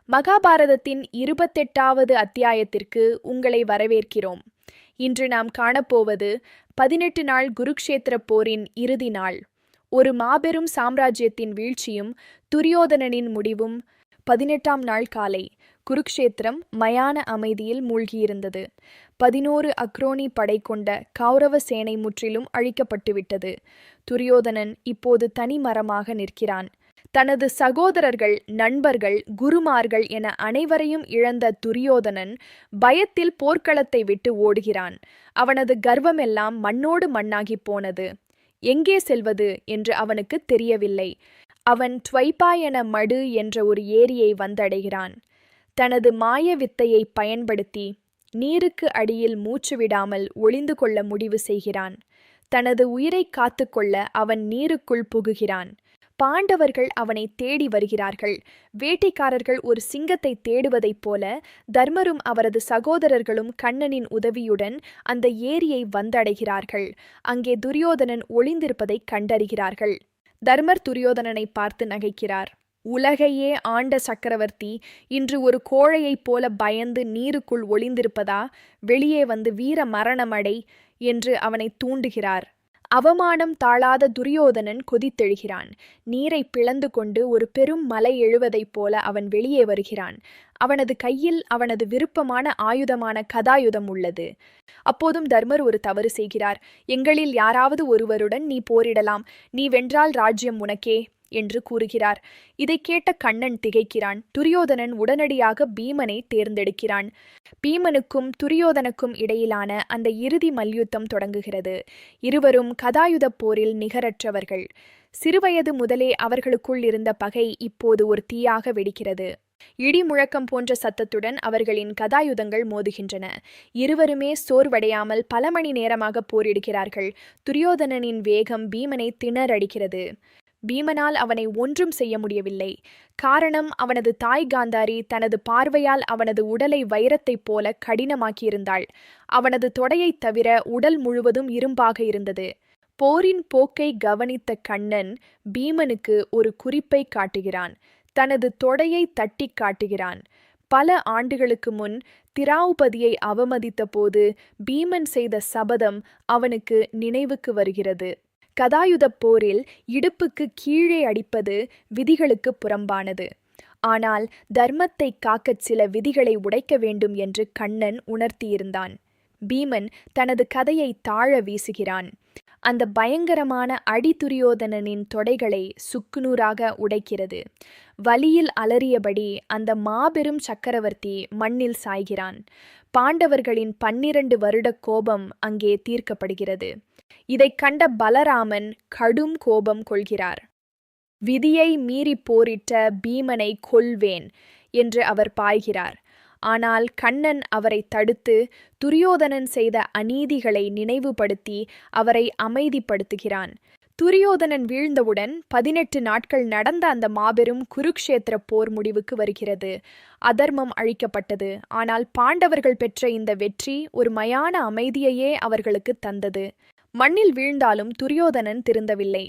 மகாபாரதத்தின் 28வது அத்தியாயத்திற்கு உங்களை வரவேற்கிறோம். இன்று நாம் காணப்போவது 18 நாள் குருக்ஷேத்திர போரின் இறுதி நாள். ஒரு மாபெரும் சாம்ராஜ்யத்தின் வீழ்ச்சியும் துரியோதனனின் முடிவும். 18ஆம் நாள் காலை குருக்ஷேத்திரம் மயான அமைதியில் மூழ்கியிருந்தது. 11 அக்ரோனி படை கொண்ட கௌரவ சேனை முற்றிலும் அழிக்கப்பட்டுவிட்டது. துரியோதனன் இப்போது தனிமரமாக நிற்கிறான். தனது சகோதரர்கள், நண்பர்கள், குருமார்கள் என அனைவரையும் இழந்த துரியோதனன் பயத்தில் போர்க்களத்தை விட்டு ஓடுகிறான். அவனது கர்வமெல்லாம் மண்ணோடு மண்ணாகி போனது. எங்கே செல்வது என்று அவனுக்கு தெரியவில்லை. அவன் ட்வைபா என மடு என்ற ஒரு ஏரியை வந்தடைகிறான். தனது மாய வித்தையை பயன்படுத்தி நீருக்கு அடியில் மூச்சு விடாமல் ஒளிந்து கொள்ள முடிவு செய்கிறான். தனது உயிரை காத்துக்கொள்ள அவன் நீருக்குள் புகுகிறான். பாண்டவர்கள் அவனை தேடி வருகிறார்கள். வேட்டைக்காரர்கள் ஒரு சிங்கத்தை தேடுவதைப் போல தர்மரும் அவரது சகோதரர்களும் கண்ணனின் உதவியுடன் அந்த ஏரியை வந்தடைகிறார்கள். அங்கே துரியோதனன் ஒளிந்திருப்பதை கண்டறிகிறார்கள். தர்மர் துரியோதனனை பார்த்து நகைக்கிறார். உலகையே ஆண்ட சக்கரவர்த்தி இன்று ஒரு கோழையைப் போல பயந்து நீருக்குள் ஒளிந்திருப்பதா? வெளியே வந்து வீர மரணமடை என்று அவனை தூண்டுகிறார். அவமானம் தாழாத துரியோதனன் கொதித்தெழுகிறான். நீரை பிளந்து கொண்டு ஒரு பெரும் மலை எழுவதைப் போல அவன் வெளியே வருகிறான். அவனது கையில் அவனது விருப்பமான ஆயுதமான கதாயுதம் உள்ளது. அப்போதும் தர்மர் ஒரு தவறு செய்கிறார். எங்களில் யாராவது ஒருவருடன் நீ போரிடலாம், நீ வென்றால் ராஜ்யம் உனக்கே என்று கூறுகிறார். இதை கேட்ட கண்ணன் திகைக்கிறான். துரியோதனன் உடனடியாக பீமனை தேர்ந்தெடுக்கிறான். பீமனுக்கும் துரியோதனுக்கும் இடையிலான அந்த இறுதி மல்யுத்தம் தொடங்குகிறது. இருவரும் கதாயுதப் போரில் நிகரற்றவர்கள். சிறுவயது முதலே அவர்களுக்குள் இருந்த பகை இப்போது ஒரு தீயாக வெடிக்கிறது. இடி முழக்கம் போன்ற சத்தத்துடன் அவர்களின் கதாயுதங்கள் மோதுகின்றன. இருவருமே சோர்வடையாமல் பல மணி நேரமாக போரிடுகிறார்கள். துரியோதனனின் வேகம் பீமனை திணறடிக்கிறது. பீமனால் அவனை ஒன்றும் செய்ய முடியவில்லை. காரணம், அவனது தாய் காந்தாரி தனது பார்வையால் அவனது உடலை வைரத்தைப் போல கடினமாக்கியிருந்தாள். அவனது தொடையைத் தவிர உடல் முழுவதும் இரும்பாக இருந்தது. போரின் போக்கை கவனித்த கண்ணன் பீமனுக்கு ஒரு குறிப்பை காட்டுகிறான். தனது தொடையை தட்டி காட்டுகிறான். பல ஆண்டுகளுக்கு முன் திராவுபதியை அவமதித்த போது பீமன் செய்த சபதம் அவனுக்கு நினைவுக்கு வருகிறது. கதாயுதப் போரில் இடுப்புக்கு கீழே அடிப்பது விதிகளுக்கு புறம்பானது. ஆனால் தர்மத்தை காக்கச் சில விதிகளை உடைக்க வேண்டும் என்று கண்ணன் உணர்த்தியிருந்தான். பீமன் தனது கதையை தாழ வீசுகிறான். அந்த பயங்கரமான அடி துரியோதனனின் தொடைகளை சுக்குநூறாக உடைக்கிறது. வலியில் அலறியபடி அந்த மாபெரும் சக்கரவர்த்தி மண்ணில் சாய்கிறான். பாண்டவர்களின் 12 வருட கோபம் அங்கே தீர்க்கப்படுகிறது. இதைக் கண்ட பலராமன் கடும் கோபம் கொள்கிறார். விதியை மீறி போரிட்ட பீமனை கொல்வேன் என்று அவர் பாய்கிறார். ஆனால் கண்ணன் அவரை தடுத்து துரியோதனன் செய்த அநீதிகளை நினைவுபடுத்தி அவரை அமைதிப்படுத்துகிறான். துரியோதனன் வீழ்ந்தவுடன் 18 நாட்கள் நடந்த அந்த மாபெரும் குருக்ஷேத்திர போர் முடிவுக்கு வருகிறது. அதர்மம் அழிக்கப்பட்டது. ஆனால் பாண்டவர்கள் பெற்ற இந்த வெற்றி ஒரு மயான அமைதியையே அவர்களுக்கு தந்தது. மண்ணில் வீழ்ந்தாலும் துரியோதனன் திருந்தவில்லை.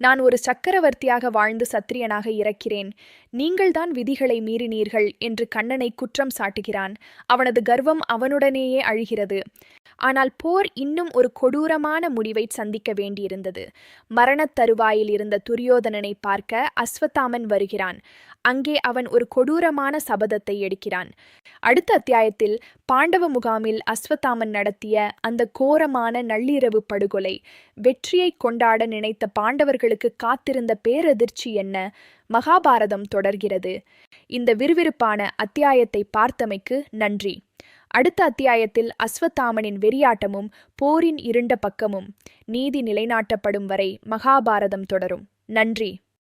நான் ஒரு சக்கரவர்த்தியாக வாழ்ந்து சத்திரியனாக இறக்கிறேன், நீங்கள்தான் விதிகளை மீறினீர்கள் என்று கண்ணனை குற்றம் சாட்டுகிறான். அவனது கர்வம் அவனுடனேயே அழிகிறது. ஆனால் போர் இன்னும் ஒரு கொடூரமான முடிவை சந்திக்க வேண்டியிருந்தது. மரணத் தருவாயில் இருந்த துரியோதனனை பார்க்க அஸ்வத்தாமன் வருகிறான். அங்கே அவன் ஒரு கொடூரமான சபதத்தை எடுக்கிறான். அடுத்த அத்தியாயத்தில் பாண்டவ முகாமில் அஸ்வத்தாமன் நடத்திய அந்த கோரமான நள்ளிரவு படுகொலை, வெற்றியை கொண்டாட நினைத்த பாண்டவர்களுக்கு காத்திருந்த பேரதிர்ச்சி என்ன? மகாபாரதம் தொடர்கிறது. இந்த விறுவிறுப்பான அத்தியாயத்தை பார்த்தமைக்கு நன்றி. அடுத்த அத்தியாயத்தில் அஸ்வத்தாமனின் வெறியாட்டமும் போரின் இருண்ட பக்கமும் நீதி நிலைநாட்டப்படும் வரை மகாபாரதம் தொடரும். நன்றி.